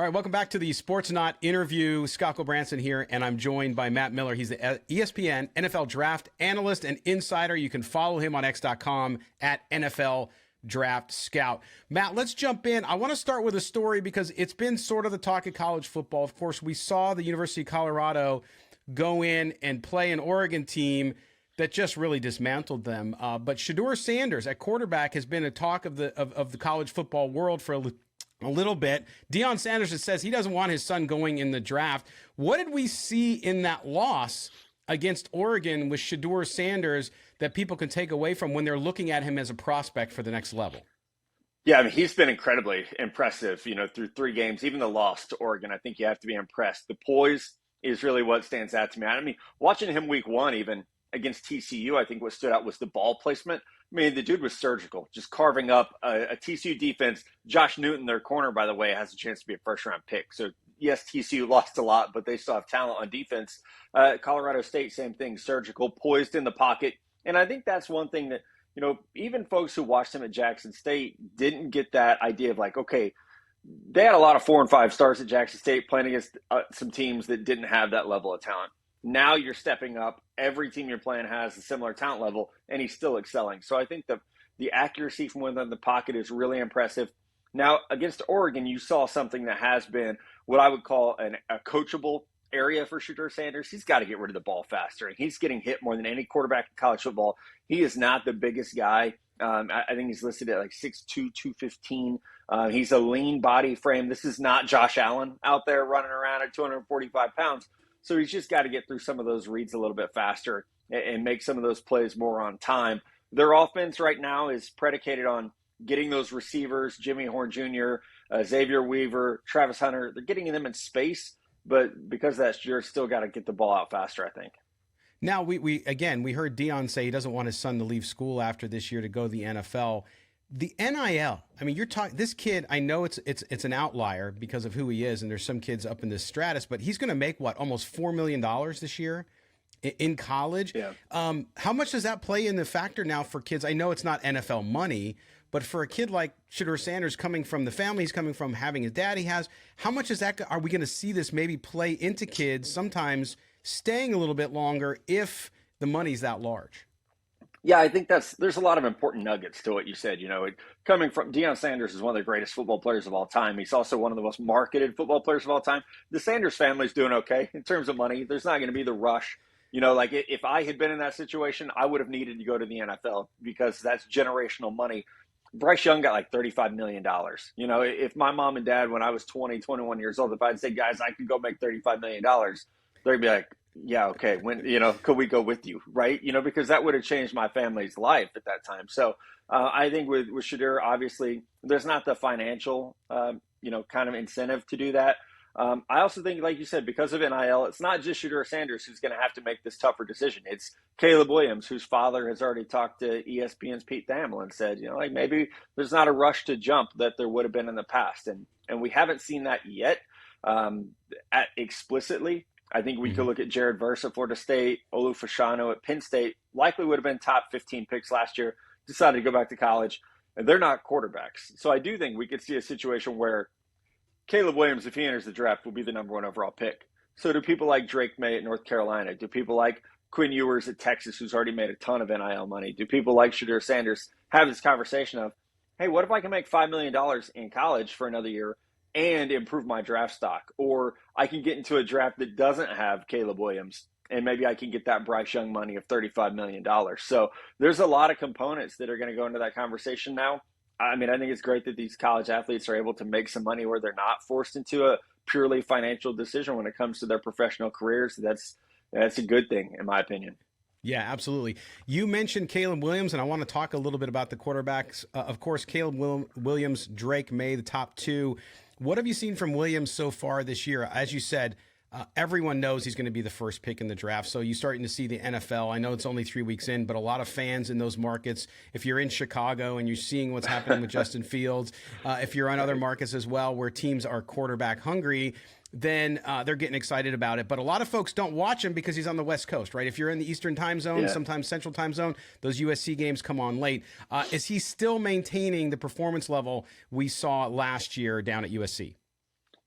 All right, welcome back to the Sportsnaut interview. Scott Gulbransen here, and I'm joined by Matt Miller. He's the ESPN NFL Draft Analyst and Insider. You can follow him on X.com at NFL Draft Scout. Matt, let's jump in. I want to start with a story because it's been sort of the talk of college football. Of course, we saw the University of Colorado go in and play an Oregon team that just really dismantled them. But Shedeur Sanders at quarterback has been a talk of the college football world for a little bit. Deion Sanders says he doesn't want his son going in the draft. What did we see in that loss against Oregon with Shedeur Sanders that people can take away from when they're looking at him as a prospect for the next level? Yeah, I mean, he's been incredibly impressive, through 3 games, even the loss to Oregon. I think you have to be impressed. The poise is really what stands out to me. I mean, watching him week 1, even against TCU, I think what stood out was the ball placement. I mean, the dude was surgical, just carving up a TCU defense. Josh Newton, their corner, by the way, has a chance to be a first-round pick. So, yes, TCU lost a lot, but they still have talent on defense. Colorado State, same thing, surgical, poised in the pocket. And I think that's one thing that, even folks who watched him at Jackson State didn't get that idea of like, okay, they had a lot of 4 and 5 stars at Jackson State playing against some teams that didn't have that level of talent. Now you're stepping up. Every team you're playing has a similar talent level, and he's still excelling. So I think the accuracy from within the pocket is really impressive. Now, against Oregon, you saw something that has been what I would call a coachable area for Shedeur Sanders. He's got to get rid of the ball faster, and he's getting hit more than any quarterback in college football. He is not the biggest guy. I think he's listed at like 6'2", 215. He's a lean body frame. This is not Josh Allen out there running around at 245 pounds. So he's just got to get through some of those reads a little bit faster and make some of those plays more on time. Their offense right now is predicated on getting those receivers, Jimmy Horn Jr., Xavier Weaver, Travis Hunter. They're getting them in space, but because of that, you're still got to get the ball out faster, I think. Now, we heard Deion say he doesn't want his son to leave school after this year to go to the NFL. The NIL, I mean, you're talking this kid. I know it's an outlier because of who he is, and there's some kids up in this stratus, but he's going to make almost $4 million this year in college. Yeah. How much does that play in the factor now for kids? I know it's not NFL money, but for a kid like Shedeur Sanders coming from the family he's coming from, having his dad he has, how much is that? Are we going to see this maybe play into kids sometimes staying a little bit longer if the money's that large? Yeah, I think there's a lot of important nuggets to what you said. Coming from Deion Sanders is one of the greatest football players of all time. He's also one of the most marketed football players of all time. The Sanders family's doing okay in terms of money. There's not going to be the rush. Like if I had been in that situation, I would have needed to go to the NFL because that's generational money. Bryce Young got like $35 million. If my mom and dad, when I was 20, 21 years old, if I'd say, guys, I could go make $35 million, they'd be like, yeah, okay. When, could we go with you? Right. Because that would have changed my family's life at that time. So I think with Shedeur, obviously there's not the financial, kind of incentive to do that. I also think, like you said, because of NIL, it's not just Shedeur Sanders who's going to have to make this tougher decision. It's Caleb Williams, whose father has already talked to ESPN's Pete Thamel and said, maybe there's not a rush to jump that there would have been in the past. And we haven't seen that yet explicitly. I think we could look at Jared Verse at Florida State, Olu Fashanu at Penn State, likely would have been top 15 picks last year, decided to go back to college, and they're not quarterbacks. So I do think we could see a situation where Caleb Williams, if he enters the draft, will be the number 1 overall pick. So do people like Drake Maye at North Carolina? Do people like Quinn Ewers at Texas, who's already made a ton of NIL money? Do people like Shedeur Sanders have this conversation of, hey, what if I can make $5 million in college for another year and improve my draft stock? Or I can get into a draft that doesn't have Caleb Williams, and maybe I can get that Bryce Young money of $35 million. So there's a lot of components that are going to go into that conversation now. I mean, I think it's great that these college athletes are able to make some money where they're not forced into a purely financial decision when it comes to their professional careers. That's a good thing, in my opinion. Yeah, absolutely. You mentioned Caleb Williams, and I want to talk a little bit about the quarterbacks. Of course, Caleb Williams, Drake Maye, the top 2. What have you seen from Williams so far this year? As you said, everyone knows he's going to be the first pick in the draft. So you're starting to see the NFL. I know it's only 3 weeks in, but a lot of fans in those markets, if you're in Chicago and you're seeing what's happening with Justin Fields, if you're on other markets as well where teams are quarterback hungry, then they're getting excited about it. But a lot of folks don't watch him because he's on the West Coast, right? If you're in the Eastern time zone, sometimes Central time zone, those USC games come on late. Is he still maintaining the performance level we saw last year down at USC?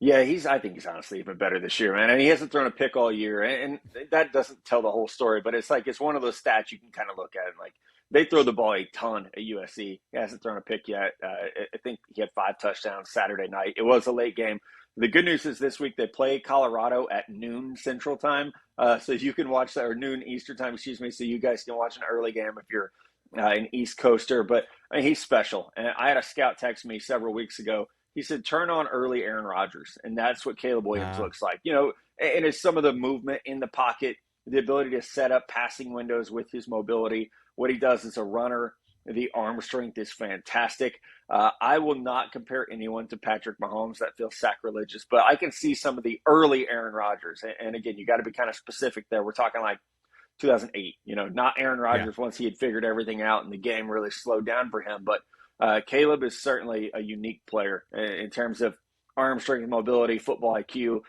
Yeah, I think he's honestly even better this year, man. And he hasn't thrown a pick all year, and that doesn't tell the whole story. But it's one of those stats you can kind of look at and like they throw the ball a ton at USC. He hasn't thrown a pick yet. I think he had 5 touchdowns Saturday night. It was a late game. The good news is this week they play Colorado at noon Central Time, so you can watch that, or noon Eastern Time, excuse me. So you guys can watch an early game if you're an East Coaster. But I mean, he's special. And I had a scout text me several weeks ago. He said, turn on early Aaron Rodgers. And that's what Caleb Williams looks like. And it's some of the movement in the pocket, the ability to set up passing windows with his mobility. What he does as a runner, the arm strength is fantastic. I will not compare anyone to Patrick Mahomes. That feels sacrilegious. But I can see some of the early Aaron Rodgers. And again, you got to be kind of specific there. We're talking like 2008, not Aaron Rodgers once he had figured everything out and the game really slowed down for him. But Caleb is certainly a unique player in terms of arm strength and mobility, football IQ.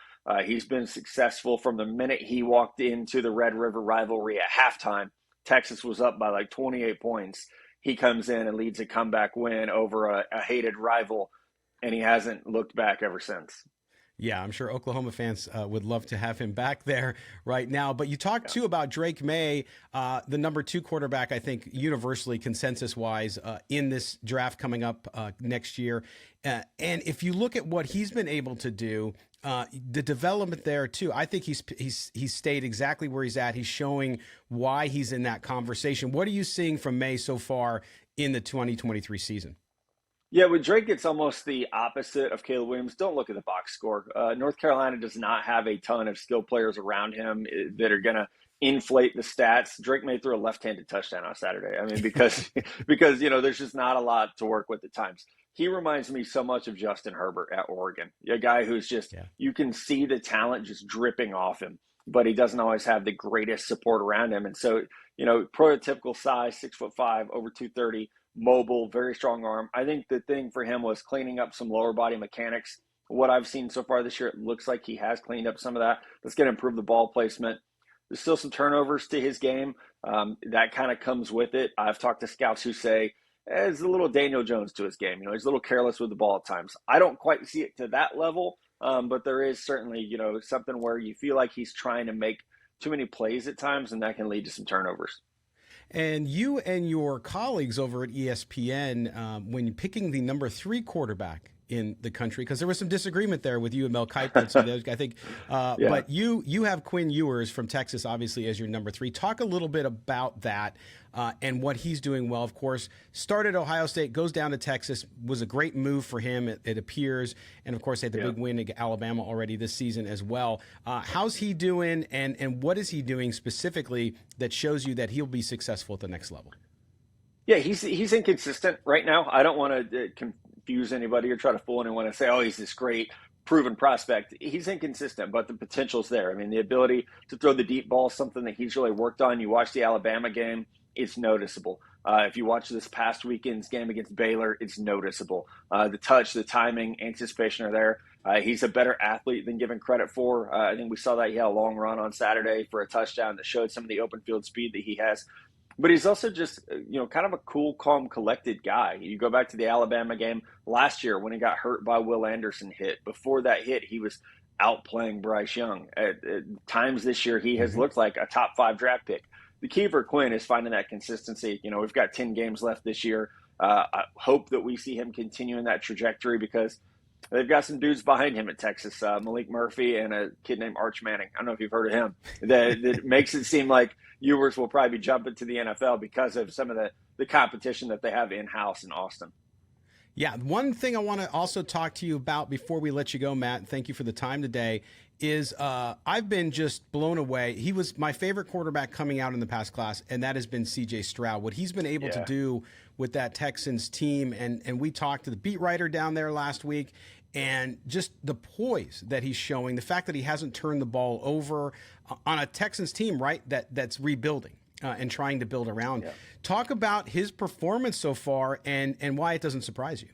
He's been successful from the minute he walked into the Red River rivalry at halftime. Texas was up by like 28 points. He comes in and leads a comeback win over a hated rival, and he hasn't looked back ever since. Yeah, I'm sure Oklahoma fans would love to have him back there right now. But you talked too about Drake Maye, the number 2 quarterback, I think universally consensus-wise in this draft coming up next year. And if you look at what he's been able to do, the development there too, I think he's stayed exactly where he's at. He's showing why he's in that conversation. What are you seeing from Maye so far in the 2023 season? Yeah, with Drake, it's almost the opposite of Caleb Williams. Don't look at the box score. North Carolina does not have a ton of skilled players around him that are going to inflate the stats. Drake Maye threw a left-handed touchdown on Saturday. I mean, because there's just not a lot to work with at times. He reminds me so much of Justin Herbert at Oregon, a guy who's just you can see the talent just dripping off him, but he doesn't always have the greatest support around him. And so, prototypical size, 6'5", over 230. Mobile, very strong arm. I think the thing for him was cleaning up some lower body mechanics. What I've seen so far this year, it looks like he has cleaned up some of that. That's going to improve the ball placement. There's still some turnovers to his game. That kind of comes with it. I've talked to scouts who say there's a little Daniel Jones to his game. He's a little careless with the ball at times. I don't quite see it to that level, but there is certainly, something where you feel like he's trying to make too many plays at times, and that can lead to some turnovers. And you and your colleagues over at ESPN, when picking the number 3 quarterback in the country, because there was some disagreement there with you and Mel Kiper, I think. But you have Quinn Ewers from Texas, obviously, as your number 3. Talk a little bit about that and what he's doing well. Of course, started Ohio State, goes down to Texas, was a great move for him, it appears. And, of course, they had the big win against Alabama already this season as well. How's he doing, and what is he doing specifically that shows you that he'll be successful at the next level? Yeah, he's inconsistent right now. I don't want to confuse anybody or try to fool anyone and say, oh, he's this great proven prospect. He's inconsistent, but the potential's there. I mean, the ability to throw the deep ball is something that he's really worked on. You watch the Alabama game, it's noticeable. If you watch this past weekend's game against Baylor, it's noticeable. The touch, the timing, anticipation are there. He's a better athlete than given credit for. I think we saw that he had a long run on Saturday for a touchdown that showed some of the open field speed that he has. But he's also just, kind of a cool, calm, collected guy. You go back to the Alabama game last year when he got hurt by Will Anderson hit. Before that hit, he was outplaying Bryce Young. At times this year, he has looked like a top 5 draft pick. The key for Quinn is finding that consistency. We've got 10 games left this year. I hope that we see him continuing that trajectory because they've got some dudes behind him at Texas, Malik Murphy and a kid named Arch Manning. I don't know if you've heard of him. That makes it seem like Ewers will probably be jumping to the NFL because of some of the competition that they have in-house in Austin. Yeah, one thing I want to also talk to you about before we let you go, Matt, and thank you for the time today, is I've been just blown away. He was my favorite quarterback coming out in the past class, and that has been CJ Stroud. What he's been able to do with that Texans team, and we talked to the beat writer down there last week, and just the poise that he's showing, the fact that he hasn't turned the ball over on a Texans team, right, that's rebuilding and trying to build around. Yeah. Talk about his performance so far and why it doesn't surprise you.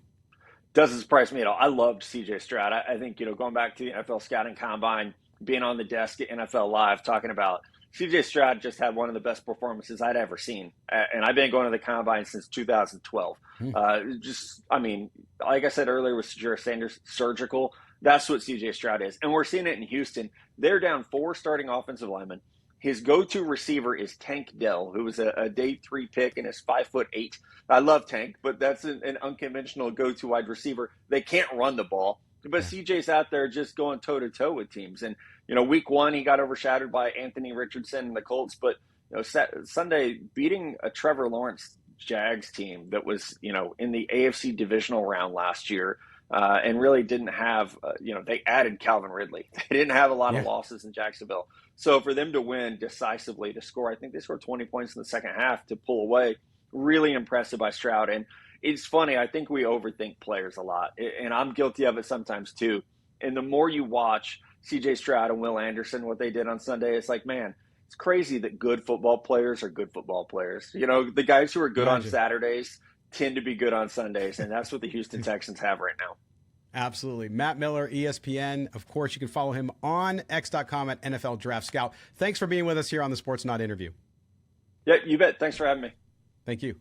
Doesn't surprise me at all. I loved CJ Stroud. I think, going back to the NFL scouting combine, being on the desk at NFL Live, talking about CJ Stroud just had one of the best performances I'd ever seen. And I've been going to the combine since 2012. Like I said earlier with Shedeur Sanders, surgical. That's what CJ Stroud is. And we're seeing it in Houston. They're down 4 starting offensive linemen. His go-to receiver is Tank Dell, who was a day 3 pick and is 5'8". I love Tank, but that's an unconventional go-to wide receiver. They can't run the ball. But CJ's out there just going toe-to-toe with teams. And, week 1, he got overshadowed by Anthony Richardson and the Colts. But, Sunday, beating a Trevor Lawrence Jags team that was, in the AFC divisional round last year, and really didn't have, they added Calvin Ridley. They didn't have a lot of losses in Jacksonville. So for them to win decisively, to score, I think they scored 20 points in the second half to pull away, really impressive by Stroud. And it's funny, I think we overthink players a lot, and I'm guilty of it sometimes too. And the more you watch CJ Stroud and Will Anderson, what they did on Sunday, it's like, man, it's crazy that good football players are good football players. The guys who are good on Saturdays tend to be good on Sundays, and that's what the Houston Texans have right now. Absolutely. Matt Miller, ESPN. Of course, you can follow him on X.com at NFL Draft Scout. Thanks for being with us here on the Sportsnaut interview. Yeah, you bet. Thanks for having me. Thank you.